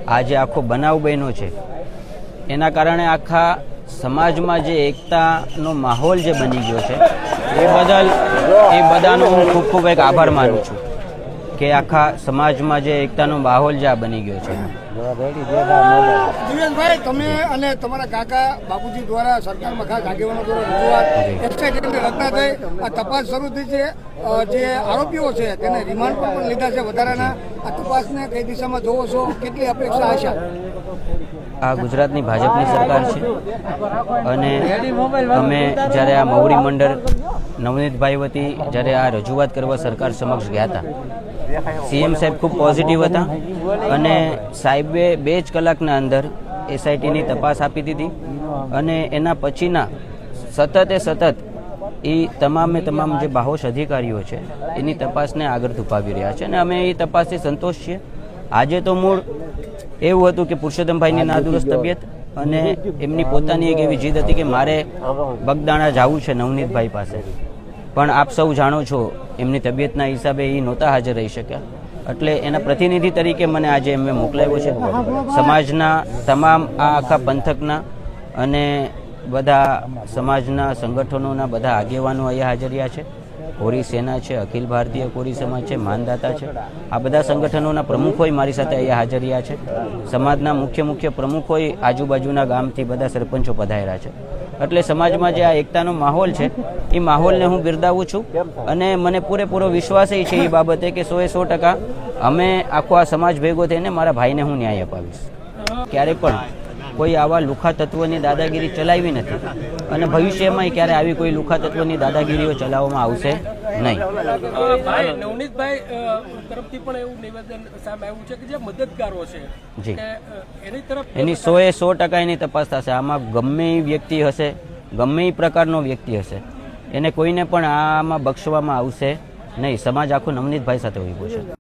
આ જે આખો બનાવ બન્યો છે એના કારણે આખા સમાજમાં જે એકતાનો માહોલ જે બની ગયો છે એ બદલ એ બધાનો હું ખૂબ ખૂબ એક આભાર માનું છું કે આખા સમાજમાં જે એકતાનો માહોલ જે આ બની ગયો છે। દિવેશભાઈ, તમે અને તમારા કાકા બાપુજી દ્વારા સરકારમાં ખાસ આગેવાનો દ્વારા રજૂઆત એસઆઈટીની રચના થઈ, આ તપાસ શરૂ થઈ છે, જે આરોપીઓ છે તેને રિમાન્ડ પર પણ લીધા છે વધારાના। આ તપાસને કઈ દિશામાં જોવો છો, કેટલી અપેક્ષા આશા? આ ગુજરાતની ભાજપની સરકાર છે અને અમે જ્યારે આ મૌરી મંડળ નવનીતભાઈ વતી જ્યારે આ રજૂઆત કરવા સરકાર સમક્ષ ગયા હતા, સીએમ સાહેબ ખૂબ પોઝિટિવ હતા અને સાહેબે 2 જ કલાકના અંદર એસઆઈટીની તપાસ આપી દીધી અને એના પછીના સતત એ તમામ જે બાહોશ અધિકારીઓ છે એની તપાસને આગળ ધપાવી રહ્યા છે અને અમે એ તપાસથી સંતોષ છીએ। આજે તો મૂળ એવું હતું કે પુરુષોત્તમભાઈની નાદુરસ્ત તબિયત અને એમની પોતાની એક એવી જીદ હતી કે મારે બગદાણા જવું છે નવનીતભાઈ પાસે, પણ આપ સૌ જાણો છો એમની તબિયતના હિસાબે એ નહોતા હાજર રહી શક્યા, એટલે એના પ્રતિનિધિ તરીકે મને આજે એમને મોકલાવ્યો છે। સમાજના તમામ આ આખા પંથકના અને બધા સમાજના સંગઠનોના બધા આગેવાનો અહીંયા હાજર રહ્યા છે। કોરી સેના છે, અખિલ ભારતીય કોરી સમાજ છે, માનદાતા છે, આ બધા સંગઠનોના પ્રમુખોય મારી સાથે અહીંયા હાજર રહ્યા છે। સમાજના મુખ્ય પ્રમુખોય આજુબાજુના ગામથી બધા સરપંચો પધાર્યા છે। એટલે સમાજમાં જે આ એકતાનો માહોલ છે એ માહોલને હું બિરદાવું છું અને મને પૂરેપૂરો વિશ્વાસ છે એ બાબતે કે 100% અમે આખો આ સમાજ ભેગો થઈને મારા ભાઈને હું ન્યાય અપાવીશ। ક્યારે પણ કોઈ આવા લુખા તત્વની દાદાગીરી ચલાવી નથી અને ભવિષ્યમાં ક્યારે આવી કોઈ લુખા તત્વની દાદાગીરીઓ ચલાવવામાં આવશે નહીં। નવનીતભાઈ તરફથી પણ એવું નિવેદન સામે આવ્યું છે કે જે મદદગારો છે જી એની તરફ એની 100% એની તપાસ થશે। આમાં ગમે એ વ્યક્તિ હશે, ગમે એ પ્રકારનો વ્યક્તિ હશે, એને કોઈને પણ આમાં બક્ષવામાં આવશે નહીં। સમાજ આખો નવનીતભાઈ સાથે ઉભો છે।